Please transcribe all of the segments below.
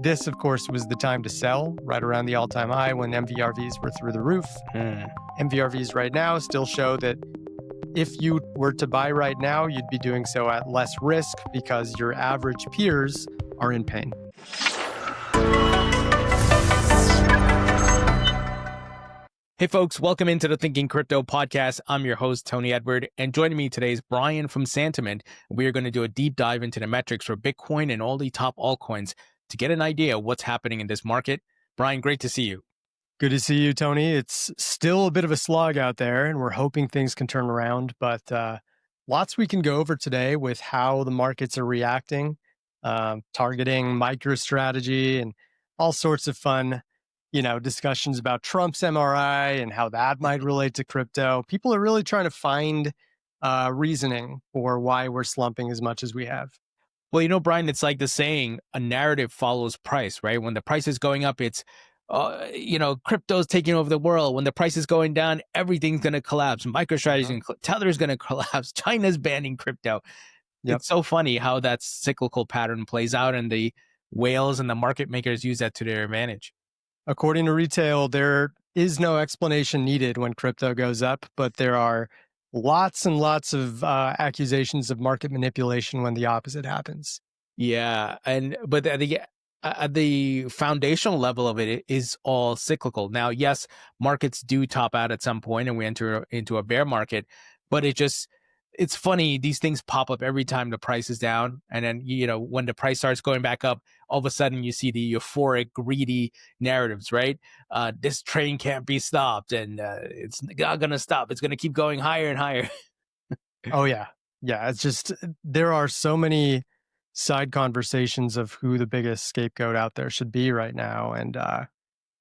This, of course, was the time to sell, right around the all-time high when MVRVs were through the roof. MVRVs right now still show that if you were to buy right now, you'd be doing so at less risk because your average peers are in pain. Hey folks, welcome into the Thinking Crypto podcast. I'm your host, Tony Edward, and joining me today is Brian from Santiment. We are going to do a deep dive into the metrics for Bitcoin and all the top altcoins to get an idea of what's happening in this market. Brian, great to see you. Good to see you, Tony. It's still a bit of a slog out there, and we're hoping things can turn around, but lots we can go over today with how the markets are reacting, targeting MicroStrategy and all sorts of fun discussions about Trump's MRI and how that might relate to crypto. People are really trying to find reasoning for why we're slumping as much as we have. Well, Brian, it's like the saying, a narrative follows price, right? When the price is going up, it's, crypto's taking over the world. When the price is going down, everything's going to collapse. MicroStrategy, Tether's going to collapse. China's banning crypto. Yep. It's so funny how that cyclical pattern plays out, and the whales and the market makers use that to their advantage. According to retail, there is no explanation needed when crypto goes up, but there are lots and lots of accusations of market manipulation when the opposite happens. Yeah, but at the foundational level of it is all cyclical. Now, yes, markets do top out at some point, and we enter into a bear market, but it's funny, these things pop up every time the price is down. And then, when the price starts going back up, all of a sudden you see the euphoric, greedy narratives, right? This train can't be stopped, and it's not going to stop. It's going to keep going higher and higher. Oh, yeah. Yeah. It's just, there are so many side conversations of who the biggest scapegoat out there should be right now. And,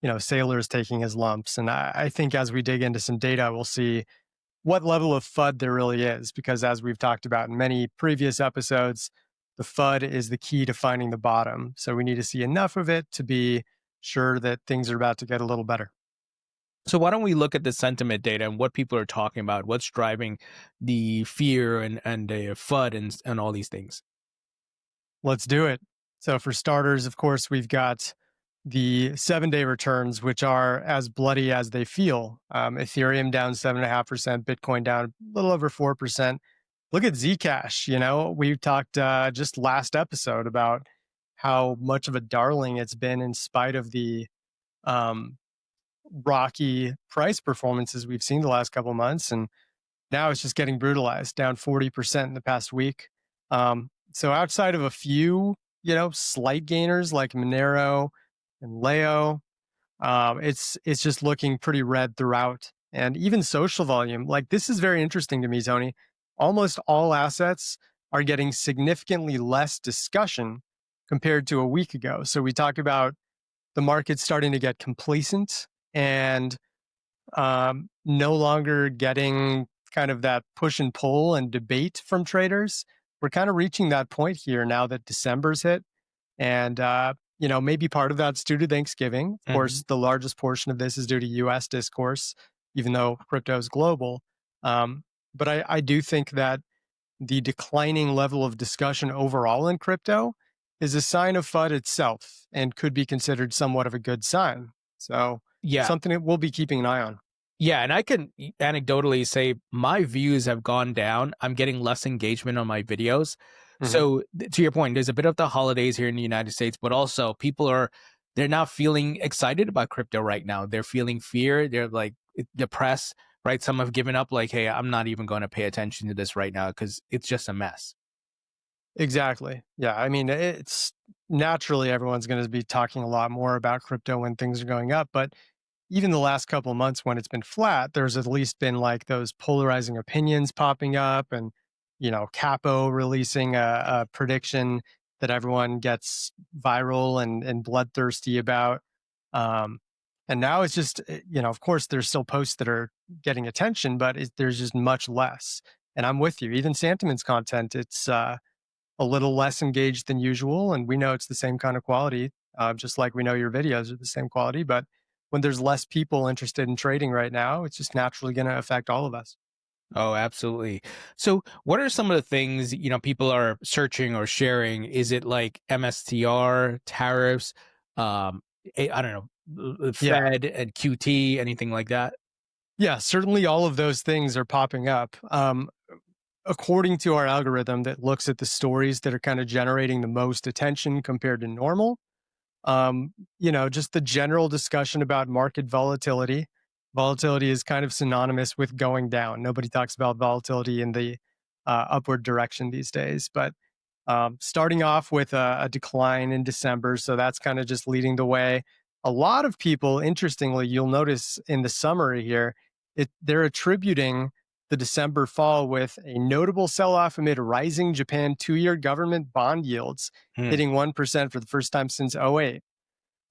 Saylor is taking his lumps. And I think as we dig into some data, we'll see what level of FUD there really is, because as we've talked about in many previous episodes, the FUD is the key to finding the bottom. So we need to see enough of it to be sure that things are about to get a little better. So why don't we look at the sentiment data and what people are talking about, what's driving the fear and the FUD and all these things? Let's do it. So for starters, of course, we've got the 7-day returns, which are as bloody as they feel. Ethereum down 7.5%, Bitcoin down a little over 4%. Look at Zcash. We talked just last episode about how much of a darling it's been in spite of the rocky price performances we've seen the last couple of months. And now it's just getting brutalized, down 40% in the past week. So outside of a few, slight gainers like Monero and Leo, it's just looking pretty red throughout. And even social volume, like this is very interesting to me, Tony. Almost all assets are getting significantly less discussion compared to a week ago. So we talk about the market starting to get complacent and no longer getting kind of that push and pull and debate from traders. We're kind of reaching that point here now that December's hit. And maybe part of that's due to Thanksgiving. Of course, the largest portion of this is due to US discourse, even though crypto is global. But I do think that the declining level of discussion overall in crypto is a sign of FUD itself and could be considered somewhat of a good sign. So something that we'll be keeping an eye on. Yeah, and I can anecdotally say my views have gone down. I'm getting less engagement on my videos. So to your point, there's a bit of the holidays here in the United States, but also they're not feeling excited about crypto right now. They're feeling fear. They're like depressed, right? Some have given up like, hey, I'm not even going to pay attention to this right now because it's just a mess. Exactly. Yeah. I mean, it's naturally everyone's going to be talking a lot more about crypto when things are going up, but even the last couple of months when it's been flat, there's at least been like those polarizing opinions popping up and, Capo releasing a prediction that everyone gets viral and bloodthirsty about. And now it's just, of course, there's still posts that are getting attention, but there's just much less. And I'm with you. Even Santiment's content, it's a little less engaged than usual. And we know it's the same kind of quality, just like we know your videos are the same quality. But when there's less people interested in trading right now, it's just naturally going to affect all of us. Oh, absolutely. So, what are some of the things, people are searching or sharing? Is it like MSTR, tariffs, um, I don't know, Yeah. Fed and QT, anything like that? Yeah, certainly all of those things are popping up. According to our algorithm that looks at the stories that are kind of generating the most attention compared to normal, just the general discussion about market volatility. Volatility is kind of synonymous with going down. Nobody talks about volatility in the upward direction these days, but starting off with a decline in December. So that's kind of just leading the way. A lot of people, interestingly, you'll notice in the summary here, they're attributing the December fall with a notable sell off amid rising Japan 2-year government bond yields Hmm. hitting 1% for the first time since '08.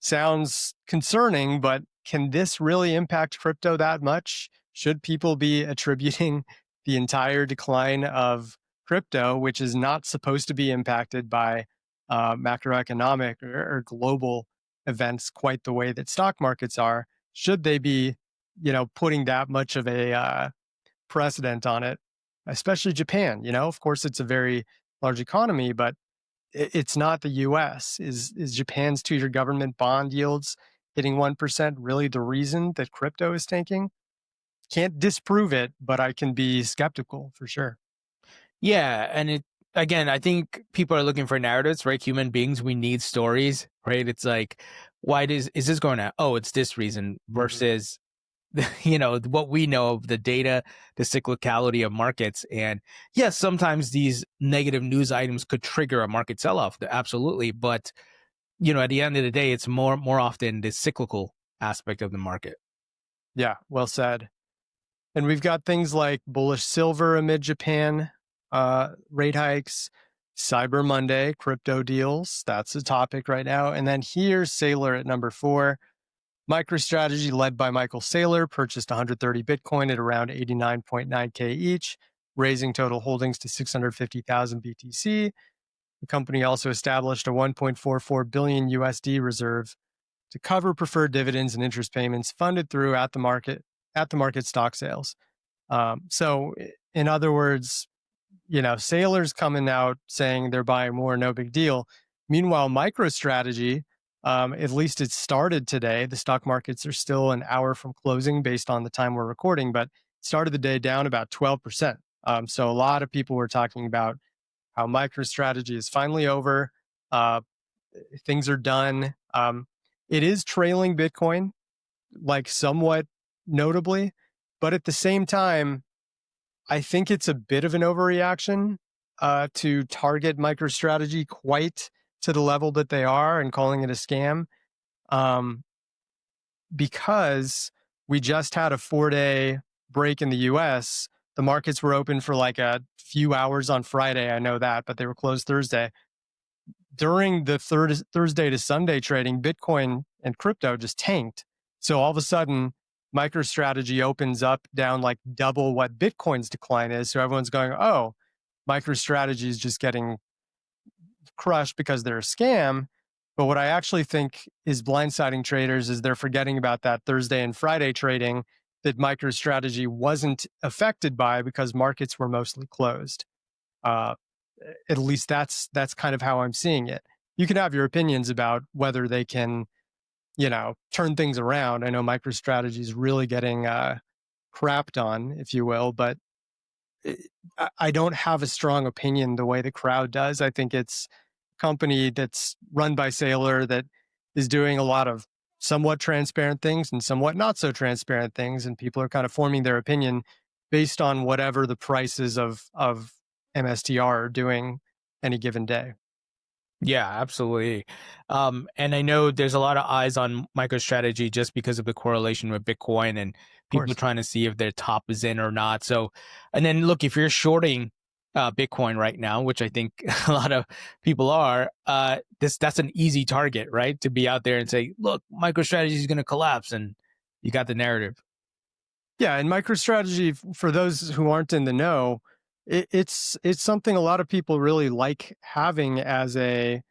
Sounds concerning, but can this really impact crypto that much? Should people be attributing the entire decline of crypto, which is not supposed to be impacted by macroeconomic or global events quite the way that stock markets are? Should they be, putting that much of a precedent on it? Especially Japan. Of course, it's a very large economy, but it's not the US. Is Japan's 2-year government bond yields hitting 1% really the reason that crypto is tanking? Can't disprove it, but I can be skeptical for sure. Yeah, and again, I think people are looking for narratives, right? Human beings, we need stories, right? It's like, why is this going on? Oh, it's this reason Mhm. versus what we know of the data, the cyclicality of markets. And yes, sometimes these negative news items could trigger a market sell-off, absolutely. But at the end of the day, it's more often the cyclical aspect of the market. Yeah, well said. And we've got things like bullish silver amid Japan rate hikes, Cyber Monday, crypto deals. That's a topic right now. And then here's Saylor at number 4. MicroStrategy, led by Michael Saylor, purchased 130 Bitcoin at around 89.9K each, raising total holdings to 650,000 BTC. The company also established a 1.44 billion USD reserve to cover preferred dividends and interest payments funded through at the market stock sales. So, in other words, sailors coming out saying they're buying more, no big deal. Meanwhile, MicroStrategy, at least it started today. The stock markets are still an hour from closing based on the time we're recording, but started the day down about 12%. So a lot of people were talking about how MicroStrategy is finally over. Uh, things are done. It is trailing Bitcoin, like somewhat notably, but at the same time, I think it's a bit of an overreaction to target MicroStrategy quite to the level that they are and calling it a scam, um, because we just had a 4-day break in the US. The markets were open for like a few hours on Friday. I know that, but they were closed Thursday. During the Thursday to Sunday trading, Bitcoin and crypto just tanked. So all of a sudden, MicroStrategy opens up down like double what Bitcoin's decline is. So everyone's going, oh, MicroStrategy is just getting crushed because they're a scam. But what I actually think is blindsiding traders is they're forgetting about that Thursday and Friday trading that MicroStrategy wasn't affected by because markets were mostly closed. Uh, at least that's kind of how I'm seeing it. You can have your opinions about whether they can, turn things around. I know MicroStrategy is really getting crapped on, if you will, but I don't have a strong opinion the way the crowd does. I think it's a company that's run by Saylor that is doing a lot of somewhat transparent things and somewhat not so transparent things, and people are kind of forming their opinion based on whatever the prices of MSTR are doing any given day. Of Yeah, absolutely. And I know there's a lot of eyes on MicroStrategy just because of the correlation with Bitcoin and people course. trying to see if their top is in or not. So, and then look, if you're shorting Bitcoin right now, which I think a lot of people are, that's an easy target, right? To be out there and say, look, MicroStrategy is going to collapse, and you got the narrative. Yeah, and MicroStrategy, for those who aren't in the know, it's something a lot of people really like having as a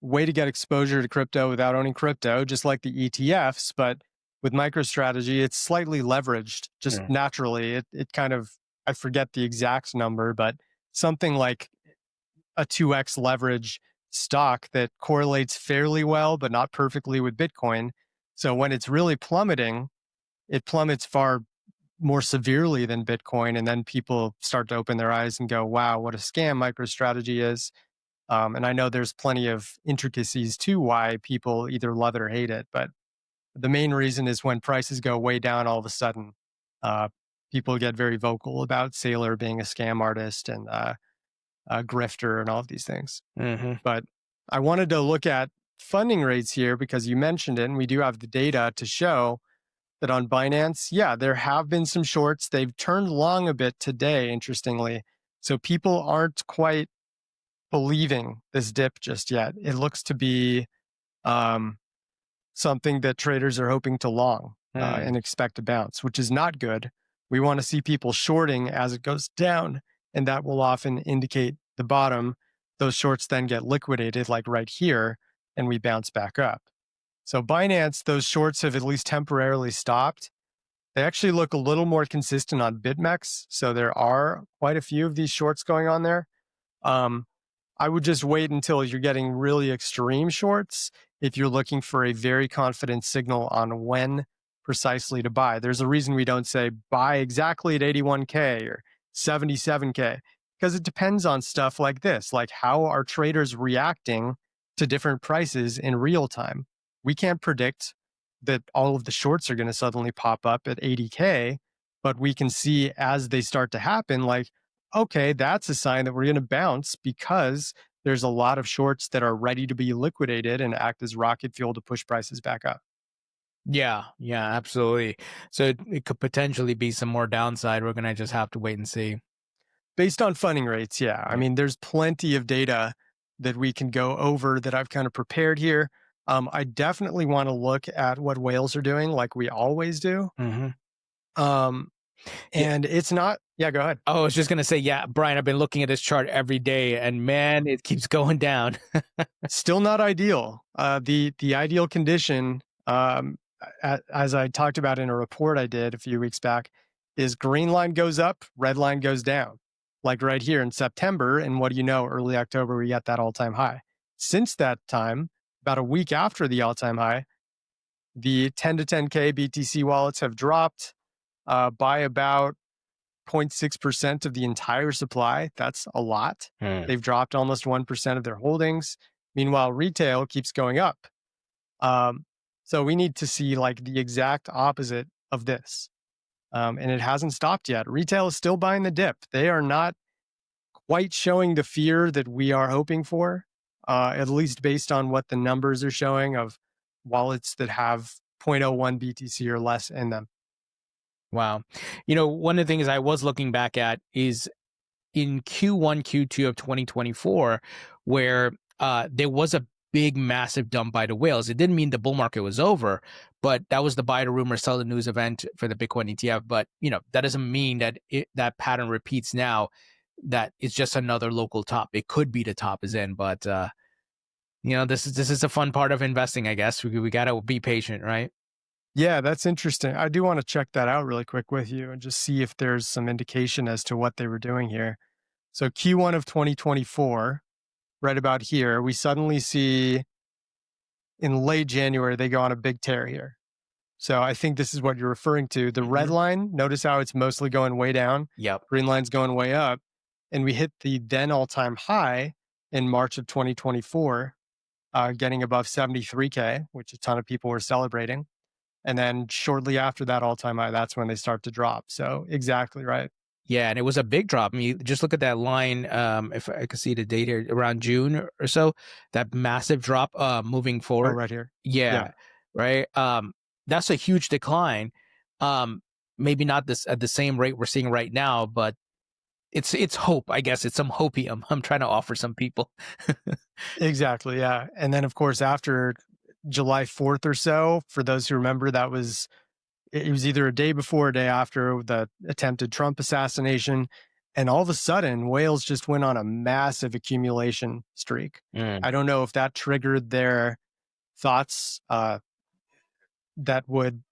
way to get exposure to crypto without owning crypto, just like the ETFs. But with MicroStrategy, it's slightly leveraged just Mm. naturally. It kind of I forget the exact number, but something like a 2x leverage stock that correlates fairly well, but not perfectly with Bitcoin. So when it's really plummeting, it plummets far more severely than Bitcoin. And then people start to open their eyes and go, wow, what a scam MicroStrategy is. And I know there's plenty of intricacies to why people either love it or hate it. But the main reason is when prices go way down all of a sudden, uh, people get very vocal about Saylor being a scam artist and a grifter and all of these things. Mm-hmm. But I wanted to look at funding rates here because you mentioned it, and we do have the data to show that on Binance, yeah, there have been some shorts. They've turned long a bit today, interestingly. So people aren't quite believing this dip just yet. It looks to be um, something that traders are hoping to long and expect to bounce, which is not good. We want to see people shorting as it goes down, and that will often indicate the bottom. Those shorts then get liquidated, like right here, and we bounce back up. So Binance, those shorts have at least temporarily stopped. They actually look a little more consistent on BitMEX. So there are quite a few of these shorts going on there. I would just wait until you're getting really extreme shorts if you're looking for a very confident signal on when precisely to buy. There's a reason we don't say buy exactly at 81K or 77K, because it depends on stuff like this, like how are traders reacting to different prices in real time. We can't predict that all of the shorts are going to suddenly pop up at 80K, but we can see as they start to happen, like, okay, that's a sign that we're going to bounce because there's a lot of shorts that are ready to be liquidated and act as rocket fuel to push prices back up. Yeah, absolutely. So it could potentially be some more downside. We're gonna just have to wait and see. Based on funding rates, yeah. I Yeah. mean, there's plenty of data that we can go over that I've kind of prepared here. I definitely want to look at what whales are doing, like we always do. Mm-hmm. Um, Yeah. and it's not, yeah, go ahead. Oh, I was just gonna say, yeah, Brian, I've been looking at this chart every day, and man, it keeps going down. Still not ideal. The ideal condition, as I talked about in a report I did a few weeks back, is green line goes up, red line goes down. Like right here in September, and what do you know? Early October, we got that all-time high. Since that time, about a week after the all-time high, the 10 to 10K BTC wallets have dropped by about 0.6% of the entire supply. That's a lot. They've dropped almost 1% of their holdings. Meanwhile, retail keeps going up. So we need to see like the exact opposite of this. And it hasn't stopped yet. Retail is still buying the dip. They are not quite showing the fear that we are hoping for, at least based on what the numbers are showing of wallets that have zero point zero 0.01 BTC or less in them. Wow. One of the things I was looking back at is in Q1, Q2 of 2024, where there was a big, massive dump by the whales. It didn't mean the bull market was over, but that was the buy the rumor, sell the news event for the Bitcoin ETF. But, that doesn't mean that that pattern repeats now, that it's just another local top. It could be the top is in, but, this is a fun part of investing, I guess. We got to be patient, right? Yeah, that's interesting. I do want to check that out really quick with you and just see if there's some indication as to what they were doing here. So Q1 of 2024, right about here, we suddenly see in late January, they go on a big tear here. So I think this is what you're referring to. The red line, notice how it's mostly going way down. Yep. Green line's going way up. And we hit the then all-time high in March of 2024, getting above 73K, which a ton of people were celebrating. And then shortly after that all-time high, that's when they start to drop. So exactly right. Yeah, and it was a big drop. I mean, just look at that line. If I could see the date here, around June or so, that massive drop moving Oh, forward. right here. Yeah, right. That's a huge decline. Maybe not this at the same rate we're seeing right now, but it's hope. I guess it's some hopium I'm trying to offer some people. Exactly. Yeah. And then, of course, after July 4th or so, for those who remember, it was either a day before or a day after the attempted Trump assassination. And all of a sudden, whales just went on a massive accumulation streak. I don't know if that triggered their thoughts that would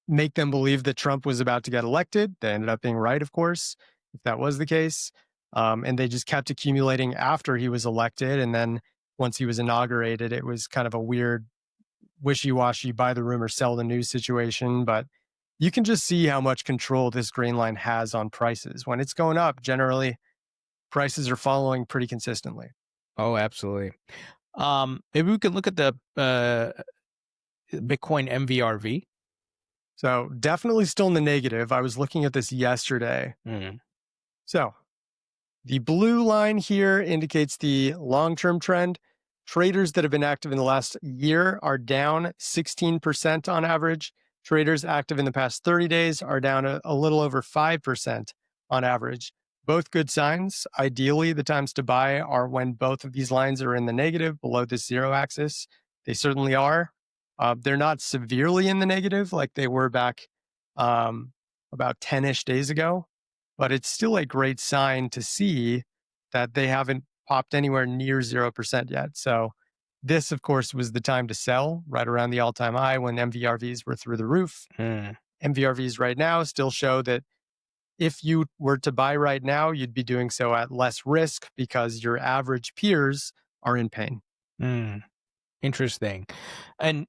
make them believe that Trump was about to get elected. They ended up being right, of course, if that was the case. And they just kept accumulating after he was elected. And then once he was inaugurated, it was kind of a weird, wishy washy, buy the rumor, sell the news situation. But you can just see how much control this green line has on prices. When it's going up, generally, prices are following pretty consistently. Oh, absolutely. Maybe we could look at the Bitcoin MVRV. So definitely still in the negative. I was looking at this yesterday. So the blue line here indicates the long-term trend. Traders that have been active in the last year are down 16% on average. Traders active in the past 30 days are down a little over 5% on average. Both good signs. Ideally, the times to buy are when both of these lines are in the negative below the zero axis. They certainly are. They're not severely in the negative like they were back about 10-ish days ago, but it's still a great sign to see that they haven't popped anywhere near 0% yet. So this, of course, was the time to sell right around the all-time high when MVRVs were through the roof. MVRVs right now still show that if you were to buy right now, you'd be doing so at less risk because your average peers are in pain. Interesting. And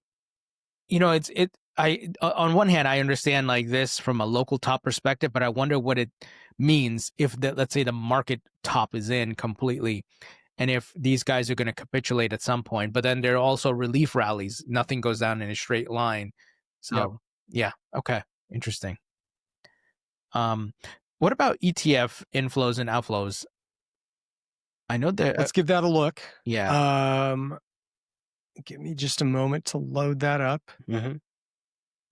on one hand, I understand like this from a local top perspective, but I wonder what it means if let's say the market top is in completely, and if these guys are going to capitulate at some point, but then there are also relief rallies. Nothing goes down in a straight line. So yeah. Okay. Interesting. What about ETF inflows and outflows? I know that. Let's give that a look. Yeah. Give me just a moment to load that up.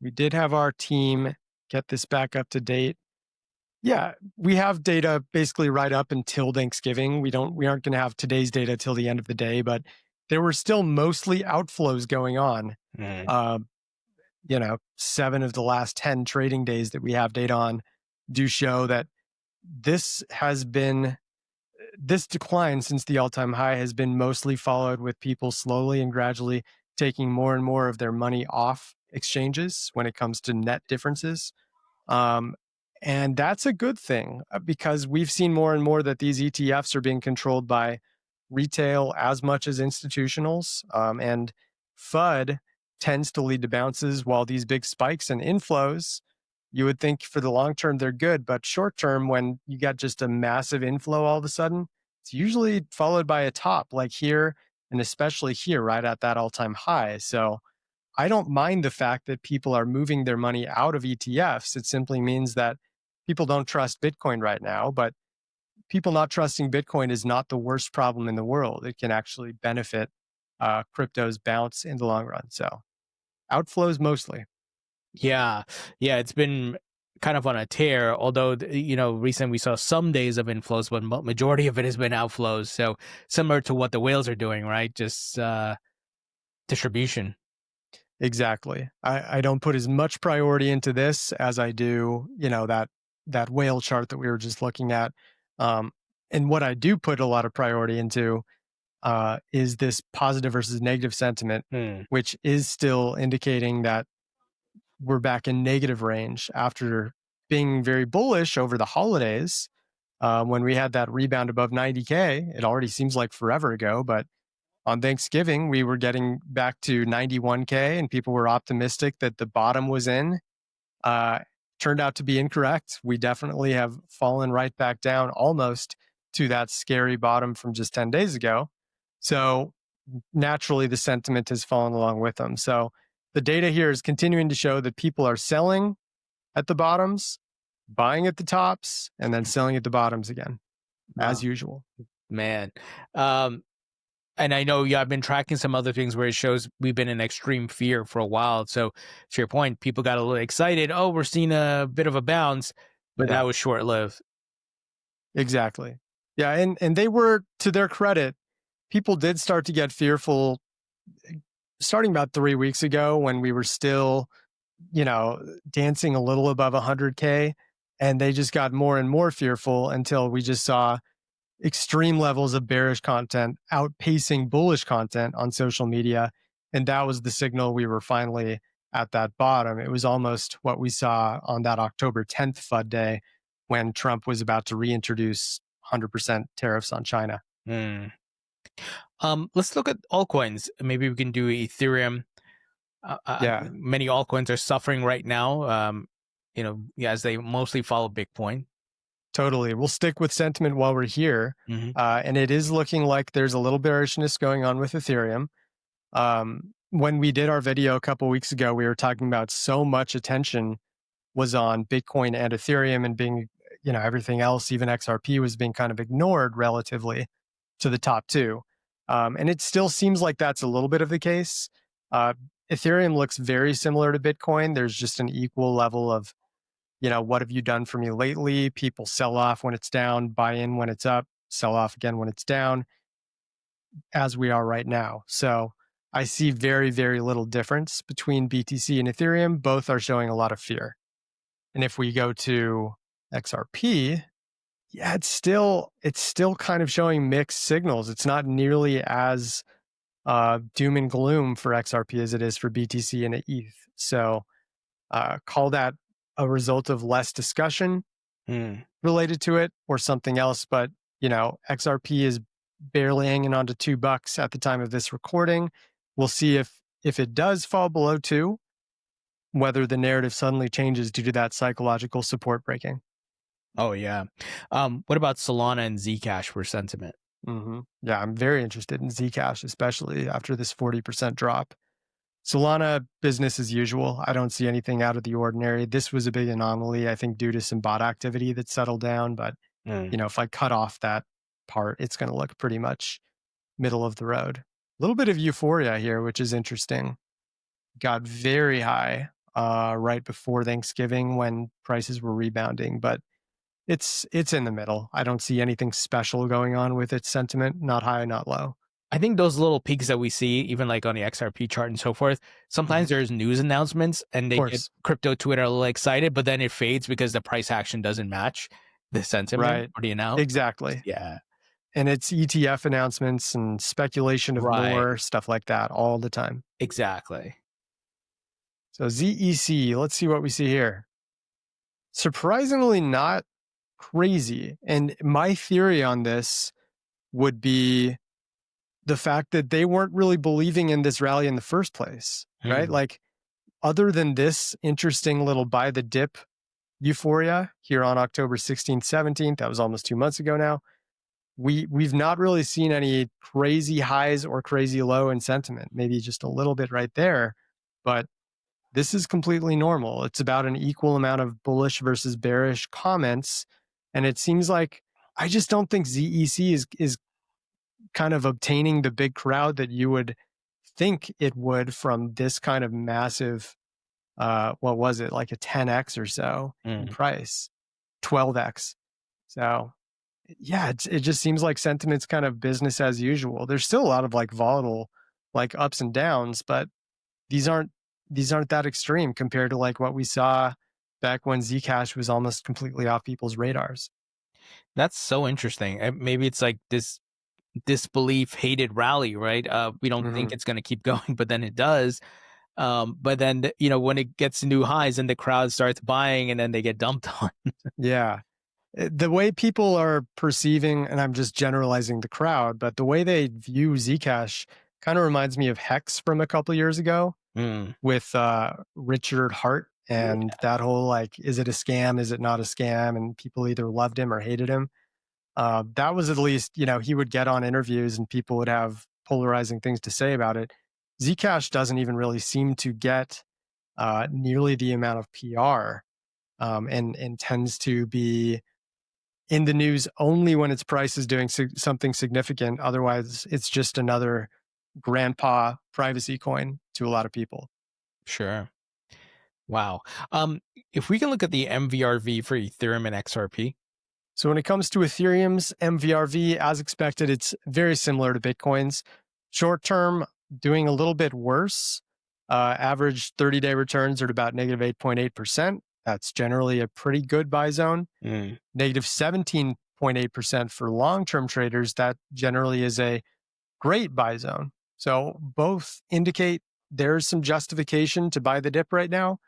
We did have our team get this back up to date. Yeah, we have data basically right up until Thanksgiving. We aren't going to have today's data till the end of the day, but there were still mostly outflows going on. 7 of the last 10 trading days that we have data on do show that this decline since the all-time high has been mostly followed with people slowly and gradually taking more and more of their money off exchanges when it comes to net differences. And that's a good thing because we've seen more and more that these ETFs are being controlled by retail as much as institutionals. And FUD tends to lead to bounces while these big spikes and inflows, you would think for the long term, they're good. But short term, when you got just a massive inflow all of a sudden, it's usually followed by a top like here, and especially here right at that all-time high. So I don't mind the fact that people are moving their money out of ETFs. It simply means that people don't trust Bitcoin right now, but people not trusting Bitcoin is not the worst problem in the world. It can actually benefit crypto's bounce in the long run. So outflows mostly. Yeah, it's been kind of on a tear, although, recently we saw some days of inflows, but majority of it has been outflows. So similar to what the whales are doing, right? Just distribution. Exactly. I don't put as much priority into this as I do, that whale chart that we were just looking at. And what I do put a lot of priority into is this positive versus negative sentiment, which is still indicating that we're back in negative range after being very bullish over the holidays. When we had that rebound above 90K, it already seems like forever ago, but on Thanksgiving, we were getting back to 91K and people were optimistic that the bottom was in. Turned out to be incorrect. We definitely have fallen right back down almost to that scary bottom from just 10 days ago. So naturally, the sentiment has fallen along with them. So the data here is continuing to show that people are selling at the bottoms, buying at the tops, and then selling at the bottoms again, as usual. Man. And I know I've been tracking some other things where it shows we've been in extreme fear for a while. So to your point, people got a little excited. Oh, we're seeing a bit of a bounce, but that was short-lived. Exactly. Yeah, and they were, to their credit, people did start to get fearful starting about 3 weeks ago when we were still, dancing a little above 100K, and they just got more and more fearful until we just saw extreme levels of bearish content outpacing bullish content on social media. And that was the signal we were finally at that bottom. It was almost what we saw on that October 10th FUD day when Trump was about to reintroduce 100% tariffs on China. Mm. Let's look at altcoins. Maybe we can do Ethereum. Yeah, Many altcoins are suffering right now. As they mostly follow Bitcoin. totally. We'll stick with sentiment while we're here. And it is looking like there's a little bearishness going on with Ethereum. When we did our video a couple weeks ago, we were talking about so much attention was on Bitcoin and Ethereum and being, everything else, even XRP was being kind of ignored relatively to the top two. And it still seems like that's a little bit of the case. Ethereum looks very similar to Bitcoin. There's just an equal level of, what have you done for me lately? People sell off when it's down, buy in when it's up, sell off again when it's down, as we are right now. So I see very, very little difference between BTC and Ethereum. Both are showing a lot of fear. And if we go to XRP, yeah, it's still kind of showing mixed signals. It's not nearly as doom and gloom for XRP as it is for BTC and ETH. So call that a result of less discussion related to it or something else. But, XRP is barely hanging on to $2 at the time of this recording. We'll see if it does fall below 2, whether the narrative suddenly changes due to that psychological support breaking. Oh, yeah. What about Solana and Zcash for sentiment? Yeah, I'm very interested in Zcash, especially after this 40% drop. Solana, business as usual. I don't see anything out of the ordinary. This was a big anomaly, I think, due to some bot activity that settled down. But, if I cut off that part, it's going to look pretty much middle of the road. A little bit of euphoria here, which is interesting. Got very high right before Thanksgiving when prices were rebounding, but it's in the middle. I don't see anything special going on with its sentiment. Not high, not low. I think those little peaks that we see, even like on the XRP chart and so forth, sometimes there's news announcements and they get crypto Twitter a little excited, but then it fades because the price action doesn't match the sentiment or the announcement. Exactly. Yeah. And it's ETF announcements and speculation of more, stuff like that all the time. Exactly. So ZEC, let's see what we see here. Surprisingly not crazy. And my theory on this would be the fact that they weren't really believing in this rally in the first place, right? Like, other than this interesting little buy the dip euphoria here on October 16th, 17th, that was almost 2 months ago now, we've not really seen any crazy highs or crazy low in sentiment, maybe just a little bit right there. But this is completely normal. It's about an equal amount of bullish versus bearish comments. And it seems like, I just don't think ZEC is kind of obtaining the big crowd that you would think it would from this kind of massive, what was it, like a 10x or so in price, 12x. So yeah, it just seems like sentiment's kind of business as usual. There's still a lot of like volatile, like ups and downs, but these aren't that extreme compared to like what we saw back when Zcash was almost completely off people's radars. That's so interesting. Maybe it's like this disbelief hated rally, right? We don't think it's going to keep going, but then it does. But then, when it gets new highs and the crowd starts buying and then they get dumped on. Yeah. The way people are perceiving, and I'm just generalizing the crowd, but the way they view Zcash kind of reminds me of Hex from a couple years ago with Richard Hart and that whole like, is it a scam? Is it not a scam? And people either loved him or hated him. That was at least, he would get on interviews and people would have polarizing things to say about it. Zcash doesn't even really seem to get nearly the amount of PR and tends to be in the news only when its price is doing something significant. Otherwise, it's just another grandpa privacy coin to a lot of people. Sure. Wow. If we can look at the MVRV for Ethereum and XRP. So when it comes to Ethereum's MVRV, as expected, it's very similar to Bitcoin's. Short term, doing a little bit worse. Average 30-day returns are at about negative 8.8%. That's generally a pretty good buy zone. Negative 17.8% for long-term traders. That generally is a great buy zone. So both indicate there's some justification to buy the dip right now.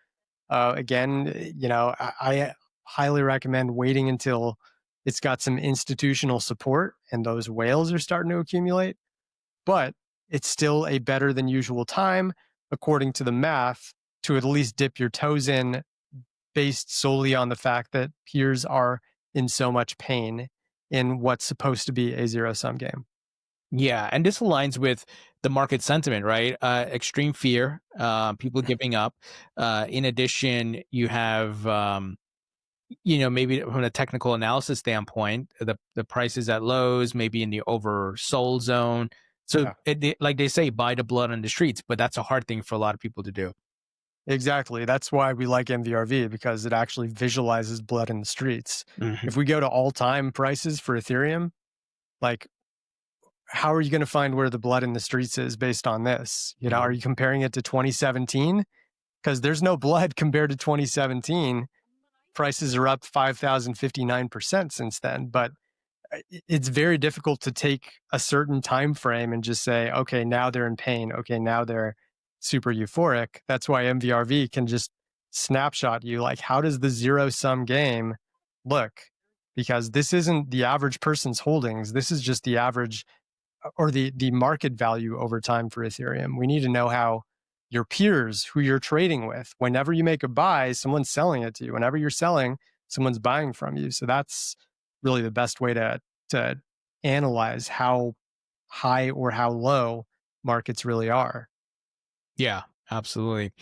Again, I highly recommend waiting until it's got some institutional support and those whales are starting to accumulate. But it's still a better than usual time, according to the math, to at least dip your toes in based solely on the fact that peers are in so much pain in what's supposed to be a zero-sum game. Yeah, and this aligns with the market sentiment, right? Extreme fear, people giving up. In addition, you have, maybe from a technical analysis standpoint, the price is at lows, maybe in the oversold zone. So, Yeah. like they say, buy the blood on the streets, but that's a hard thing for a lot of people to do. Exactly. That's why we like MVRV, because it actually visualizes blood in the streets. Mhm. If we go to all-time prices for Ethereum, like, how are you going to find where the blood in the streets is based on this? Are you comparing it to 2017? Because there's no blood compared to 2017. Prices are up 5,059% since then, but it's very difficult to take a certain time frame and just say, okay, now they're in pain. Okay, now they're super euphoric. That's why MVRV can just snapshot you like, how does the zero-sum game look? Because this isn't the average person's holdings. This is just the average or the market value over time for Ethereum. We need to know how your peers who you're trading with, whenever you make a buy, someone's selling it to you. Whenever you're selling, someone's buying from you. So that's really the best way to analyze how high or how low markets really are. Yeah, absolutely.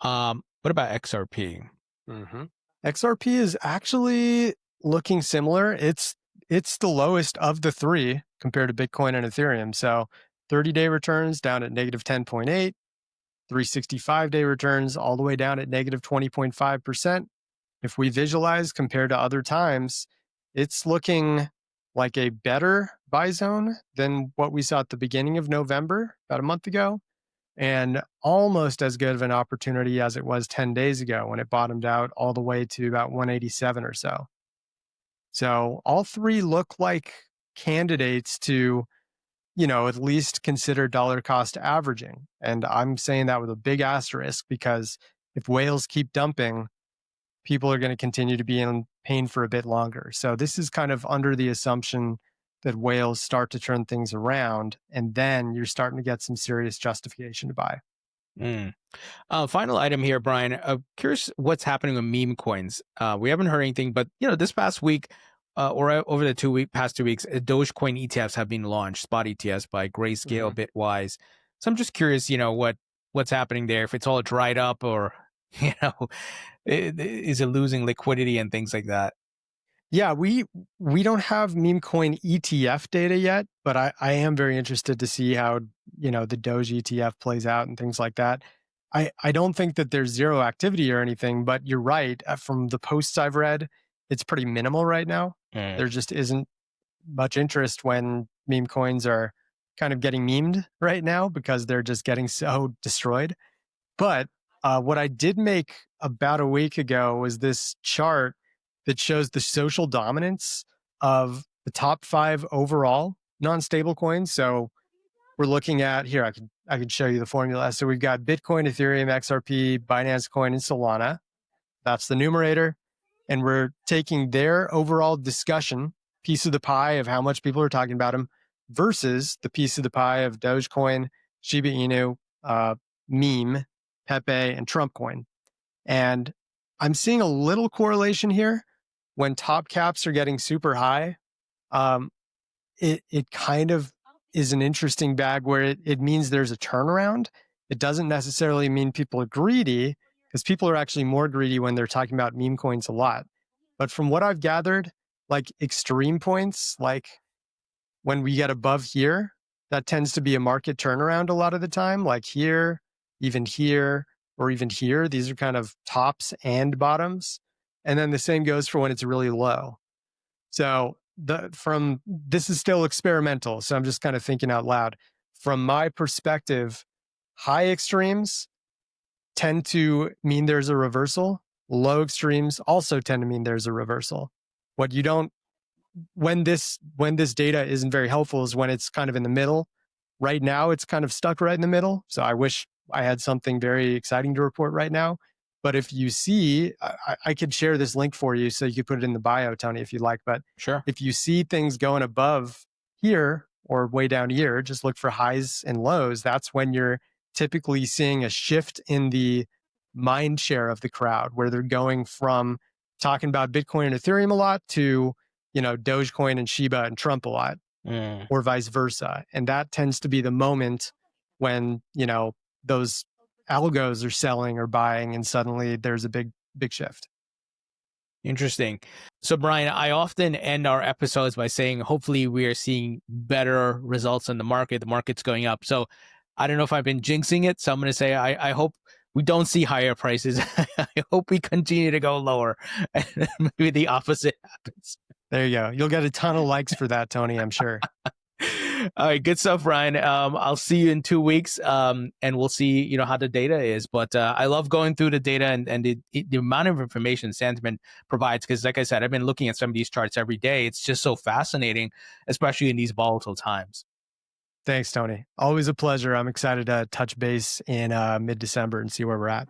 What about XRP? Mm-hmm. XRP is actually looking similar. It's the lowest of the three compared to Bitcoin and Ethereum. So 30-day returns down at negative 10.8, 365-day returns all the way down at negative 20.5%. If we visualize compared to other times, it's looking like a better buy zone than what we saw at the beginning of November, about a month ago, and almost as good of an opportunity as it was 10 days ago when it bottomed out all the way to about 187 or so. So all three look like candidates to, at least consider dollar cost averaging. And I'm saying that with a big asterisk, because if whales keep dumping, people are going to continue to be in pain for a bit longer. So this is kind of under the assumption that whales start to turn things around, and then you're starting to get some serious justification to buy. Mm. Final item here, Brian. Curious what's happening with meme coins. We haven't heard anything, but this past week, or over the past 2 weeks, Dogecoin ETFs have been launched, spot ETFs by Grayscale, Bitwise. So I'm just curious, what's happening there. If it's all dried up, or is it losing liquidity and things like that? Yeah, we don't have meme coin ETF data yet, but I am very interested to see how the Doge ETF plays out and things like that. I don't think that there's zero activity or anything, but you're right. From the posts I've read, it's pretty minimal right now. There just isn't much interest when meme coins are kind of getting memed right now because they're just getting so destroyed. But what I did make about a week ago was this chart that shows the social dominance of the top 5 overall non-stable coins. So we're looking at here, I could show you the formula. So we've got Bitcoin, Ethereum, XRP, Binance Coin, and Solana. That's the numerator. And we're taking their overall discussion, piece of the pie of how much people are talking about them, versus the piece of the pie of Dogecoin, Shiba Inu, Meme, Pepe, and Trump coin. And I'm seeing a little correlation here. When top caps are getting super high, it kind of is an interesting bag where it means there's a turnaround. It doesn't necessarily mean people are greedy, because people are actually more greedy when they're talking about meme coins a lot. But from what I've gathered, like extreme points, like when we get above here, that tends to be a market turnaround a lot of the time, like here, or even here. These are kind of tops and bottoms. And then the same goes for when it's really low. So this is still experimental. So I'm just kind of thinking out loud. From my perspective, high extremes tend to mean there's a reversal. Low extremes also tend to mean there's a reversal. What you don't, when this data isn't very helpful, is when it's kind of in the middle. Right now, it's kind of stuck right in the middle. So I wish I had something very exciting to report right now. But if you see, I could share this link for you so you could put it in the bio, Tony, if you'd like. But Sure. if you see things going above here or way down here, just look for highs and lows. That's when you're typically seeing a shift in the mind share of the crowd, where they're going from talking about Bitcoin and Ethereum a lot to, Dogecoin and Shiba and Trump a lot, or vice versa. And that tends to be the moment when, those algos are selling or buying, and suddenly there's a big shift. Interesting. So, Brian, I often end our episodes by saying, hopefully we are seeing better results in the market. The market's going up. So I don't know if I've been jinxing it. So I'm going to say, I hope we don't see higher prices. I hope we continue to go lower. And maybe the opposite happens. There you go. You'll get a ton of likes for that, Tony, I'm sure. All right, good stuff, Ryan. I'll see you in 2 weeks, and we'll see, how the data is. But I love going through the data and the amount of information Santiment provides, because, like I said, I've been looking at some of these charts every day. It's just so fascinating, especially in these volatile times. Thanks, Tony. Always a pleasure. I'm excited to touch base in mid-December and see where we're at.